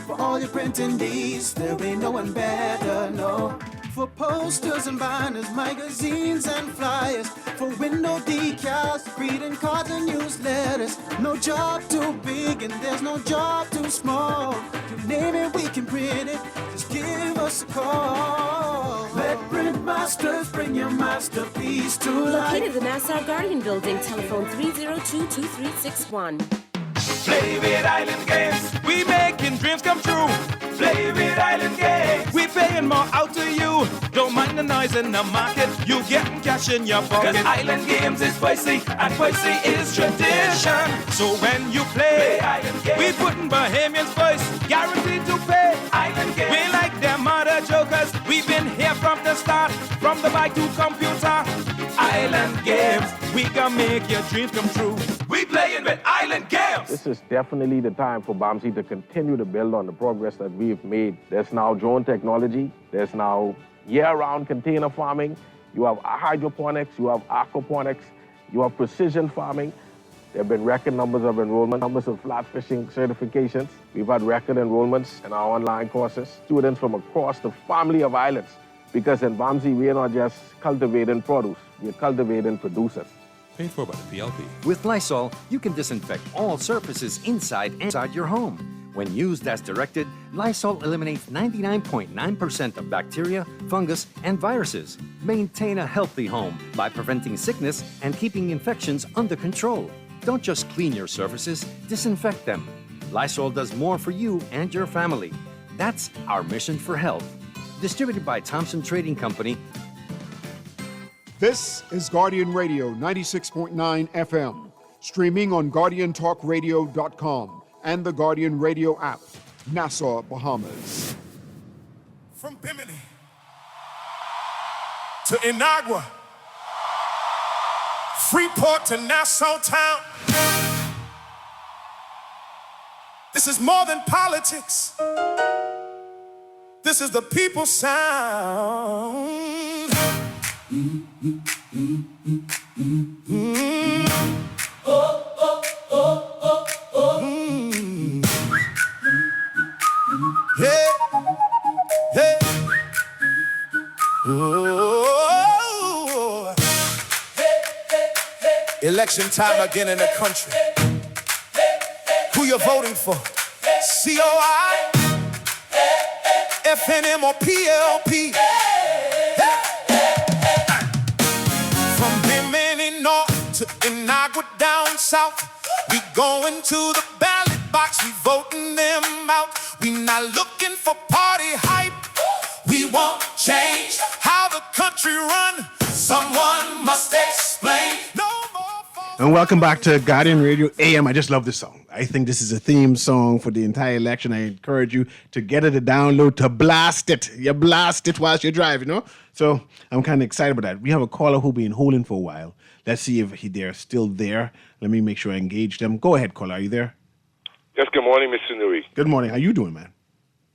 For all your printing needs, there ain't no one better, no. For posters and banners, magazines and flyers, for window decals, greeting cards and newsletters. No job too big and there's no job too small. You name it, we can print it. Just give us a call. Let Print Masters bring your masterpiece to life. Located in the Nassau Guardian Building, telephone 302-2361. Play with Island Games. We making dreams come true. Play with Island Games. We paying more out to you. Don't mind the noise in the market. You getting cash in your pocket. Cause Island Games is spicy and spicy is tradition. So when you play Island Games, we putting Bahamians first. Guaranteed to pay. Island Games. We like them other jokers. We've been here from the start. From the bike to computer. Island Games. We can make your dreams come true. We playing with Island Games. This is definitely the time for BAMSI to continue to build on the progress that we've made. There's now drone technology. There's now year-round container farming. You have hydroponics. You have aquaponics. You have precision farming. There have been record numbers of enrollment, numbers of flat fishing certifications. We've had record enrollments in our online courses. Students from across the family of islands. Because in BAMSI, we are not just cultivating produce. We're cultivating producers. Paid for by the PLP. With Lysol, you can disinfect all surfaces inside and outside your home. When used as directed, Lysol eliminates 99.9% of bacteria, fungus, and viruses. Maintain a healthy home by preventing sickness and keeping infections under control. Don't just clean your surfaces, disinfect them. Lysol does more for you and your family. That's our mission for health. Distributed by Thompson Trading Company. This is Guardian Radio 96.9 FM, streaming on GuardianTalkRadio.com and the Guardian Radio app, Nassau, Bahamas. From Bimini to Inagua, Freeport to Nassau town. This is more than politics. This is the people's sound. Hey, hey. Oh. Election time again in the country. Who you voting for? COI, FNM or PLP? From Bimini North to Inagua down south, we going to the ballot box, we voting them out. We not looking for party hype. We want change. How the country run, someone must explain. No more. And welcome back to Guardian Radio AM. I just love this song. I think this is a theme song for the entire election. I encourage you to get it, to download, to blast it. You blast it whilst you drive, you know? So I'm kind of excited about that. We have a caller who's been holding for a while. Let's see if they're still there. Let me make sure I engage them. Go ahead, caller. Are you there? Yes, good morning, Mr. Newry. Good morning. How you doing, man?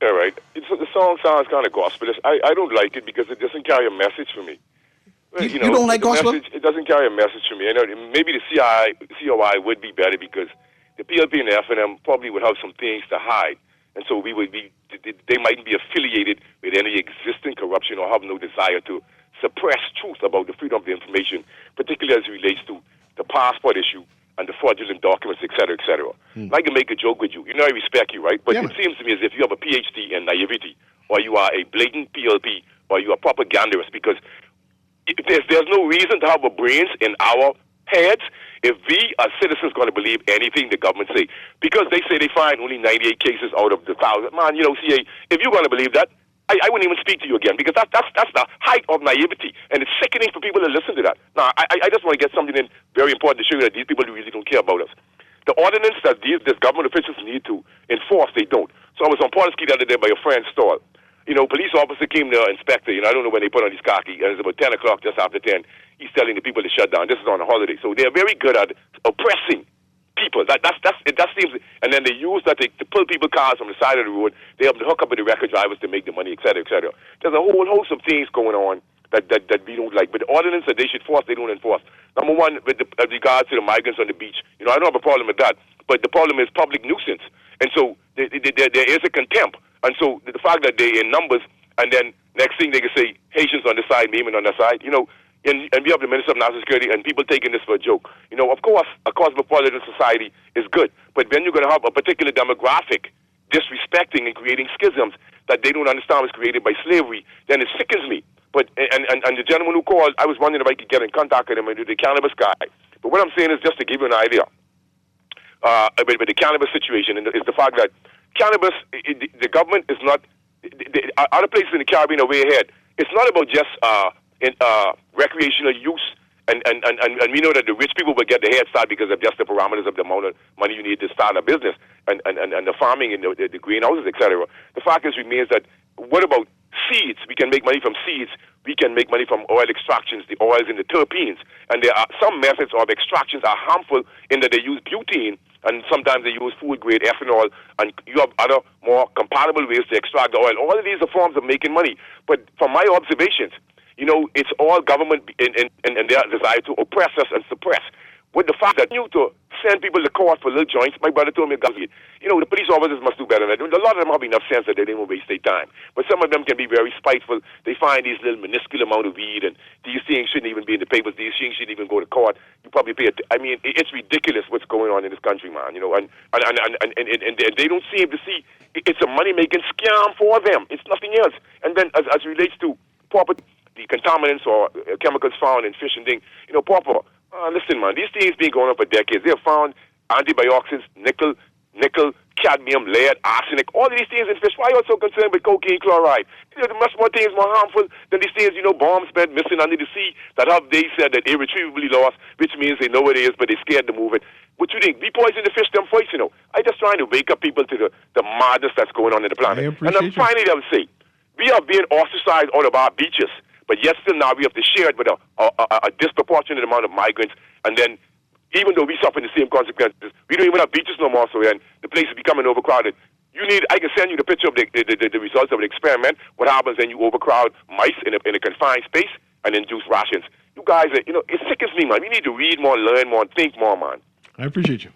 All right. The song sounds kind of gospelish. I don't like it because it doesn't carry a message for me. You don't like gospel? It doesn't carry a message for me. I know maybe the COI would be better because the PLP and the FNM probably would have some things to hide. And so they mightn't be affiliated with any existing corruption or have no desire to suppress truth about the freedom of the information, particularly as it relates to the passport issue and the fraudulent documents, et cetera, et cetera. I can make a joke with you. You know I respect you, right? But it seems to me as if you have a PhD in naivety, or you are a blatant PLP, or you are propagandist, because there's no reason to have a brains in our heads if we as citizens going to believe anything the government say. Because they say they find only 98 cases out of the 1,000. Man, CA, if you're going to believe that, I wouldn't even speak to you again, because that's the height of naivety, and it's sickening for people to listen to that. Now, I just want to get something in very important to show you that these people really don't care about us. The ordinance that these government officials need to enforce, they don't. So I was on Ponsky the other day by a friend's stall. Police officer came to inspect it. I don't know when they put on his khaki, and it's about 10 o'clock, just after 10. He's telling the people to shut down. This is on a holiday. So they're very good at oppressing people. That seems, and then they use that to pull people cars from the side of the road. They have to hook up with the record drivers to make the money, et cetera, et cetera. There's a whole host of things going on that we don't like. But the ordinance that they should force, they don't enforce. Number one, with regards to the migrants on the beach, I don't have a problem with that. But the problem is public nuisance, and so there is a contempt. And so the fact that they're in numbers, and then next thing they can say Haitians on the side, Neiman on the side, and we have the Minister of National Security, and people taking this for a joke. Of course, a cosmopolitan society is good, but when you're going to have a particular demographic disrespecting and creating schisms that they don't understand was created by slavery, then it sickens me. But and the gentleman who called, I was wondering if I could get in contact with him and do the cannabis guy. But what I'm saying is just to give you an idea with the cannabis situation, is the fact that cannabis, the government is not. Other places in the Caribbean are way ahead. It's not about just recreational use, and we know that the rich people will get the head start because of just the parameters of the amount of money you need to start a business, and the farming and the greenhouses, etc. The fact remains that what about seeds? We can make money from seeds. We can make money from oil extractions, the oils and the terpenes. And there are some methods of extractions are harmful in that they use butane, and sometimes they use food-grade ethanol, and you have other more compatible ways to extract the oil. All of these are forms of making money. But from my observations, it's all government and their desire to oppress us and suppress. with the fact that you to send people to court for little joints. My brother told me, you know, the police officers must do better than that. A lot of them have enough sense that they don't waste their time. But some of them can be very spiteful. They find these little minuscule amount of weed, and these things shouldn't even be in the papers. These things shouldn't even go to court. You probably I mean, it's ridiculous what's going on in this country, man. You know, and they don't seem to see it's a money-making scam for them. It's nothing else. And then as it relates to proper the contaminants or chemicals found in fish and things, you know, proper. Listen, man, these things been going on for decades. They have found antibiotics, nickel, cadmium, lead, arsenic, all of these things in fish. Why are you so concerned with cocaine chloride? You know, much more things more harmful than these things, you know, bombs been missing under the sea that have, they said, that irretrievably lost, which means they know what it is, but they're scared to move it. What you think? We poison the fish them first, you know. I just trying to wake up people to the madness that's going on in the planet. And then finally, I would say, we are being ostracized out of our beaches. But yet still now we have to share it with a disproportionate amount of migrants. And then even though we suffer the same consequences, we don't even have beaches no more, so and the place is becoming overcrowded. I can send you the picture of the results of the experiment, what happens when you overcrowd mice in a confined space and induce rations. You guys, you know, it sickens me, man. We need to read more, learn more, and think more, man. I appreciate you.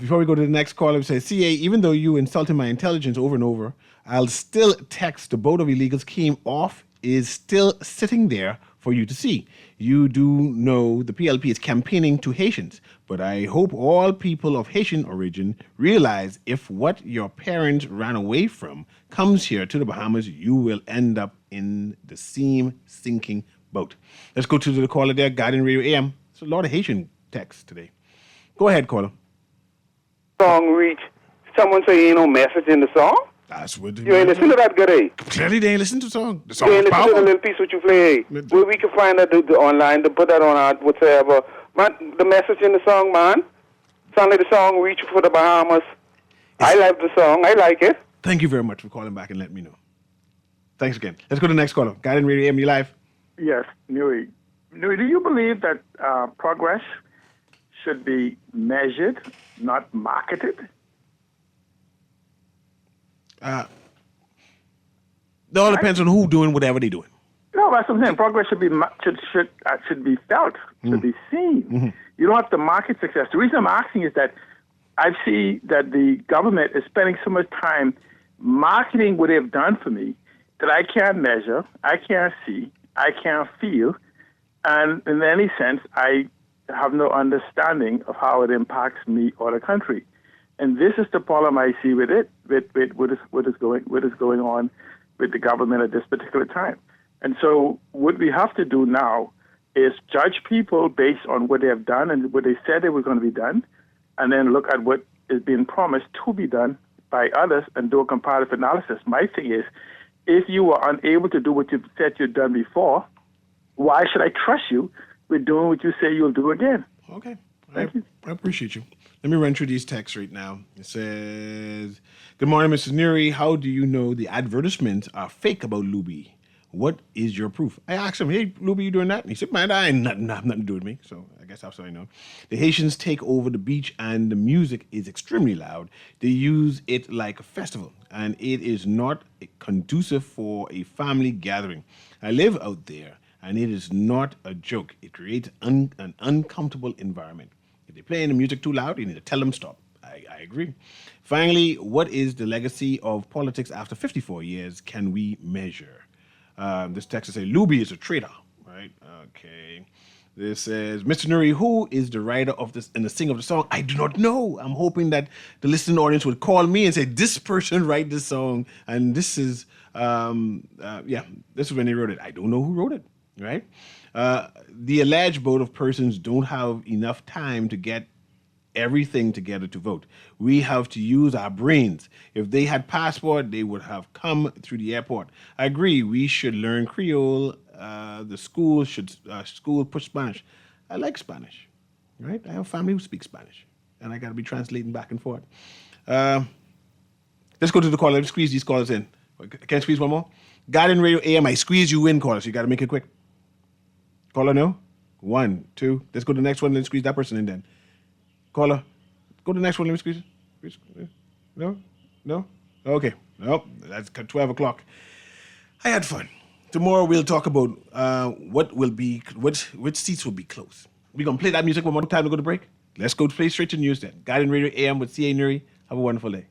Before we go to the next call, I would say, CA, even though you insulted my intelligence over and over, I'll still text the boat of illegals came off is still sitting there for you to see. You do know the PLP is campaigning to Haitians, but I hope all people of Haitian origin realize if what your parents ran away from comes here to the Bahamas, you will end up in the same sinking boat. Let's go to the caller there, Guardian Radio AM. It's a lot of Haitian text today. Go ahead, caller. Song reach. Someone say ain't no message in the song? That's what you ain't listen to that good, eh? Clearly they ain't listen to the song. The song you ain't is listen to the powerful. little piece what you play, eh? Where we can find that the online to put that on our whatever. Man, the message in the song, man. Sound like the song reach for the Bahamas. I like the song. I like it. Thank you very much for calling back and letting me know. Thanks again. Let's go to the next caller. Guardian Radio AM, you live. Yes, Newry. Newry, do you believe that progress should be measured, not marketed? It all depends on who doing whatever they're doing. No, that's what I'm saying. Progress should be felt, should be seen. Mm-hmm. You don't have to market success. The reason I'm asking is that I see that the government is spending so much time marketing what they've done for me that I can't measure, I can't see, I can't feel, and in any sense, I have no understanding of how it impacts me or the country. And this is the problem I see with it, with what is going on with the government at this particular time. And so what we have to do now is judge people based on what they have done and what they said they were going to be done, and then look at what is being promised to be done by others and do a comparative analysis. My thing is, if you were unable to do what you said you'd done before, why should I trust you with doing what you say you'll do again? Okay. Thank you. I appreciate you. Let me run through these texts right now. It says, good morning, Mrs. Newry. How do you know the advertisements are fake about Luby? What is your proof? I asked him, hey, Luby, you doing that? And he said, man, I ain't nothing to do with me. So I guess that's how I know. The Haitians take over the beach and the music is extremely loud. They use it like a festival and it is not conducive for a family gathering. I live out there and it is not a joke. It creates an uncomfortable environment. If they're playing the music too loud, you need to tell them stop. I agree. Finally, what is the legacy of politics after 54 years? Can we measure? This text says, Luby is a traitor, right? Okay. This says, Mr. Newry, who is the writer of this and the singer of the song? I do not know. I'm hoping that the listening audience would call me and say, this person wrote this song. And this is, this is when they wrote it. I don't know who wrote it, right? The alleged vote of persons don't have enough time to get everything together to vote. We have to use our brains. If they had passport, they would have come through the airport. I agree. We should learn Creole. The school should push Spanish. I like Spanish, right? I have a family who speaks Spanish, and I got to be translating back and forth. Let's go to the caller. Let's squeeze these callers in. Can I squeeze one more? Guardian Radio AM. I squeeze you in, callers. You got to make it quick. Caller, no? 1, 2. Let's go to the next one. Let's squeeze that person in then. Caller, go to the next one. Let me squeeze it. No? Okay. Nope. That's 12 o'clock. I had fun. Tomorrow we'll talk about which seats will be close. We're going to play that music one more time to go to break. Let's go play straight to news then. Guardian Radio AM with C.A. Newry. Have a wonderful day.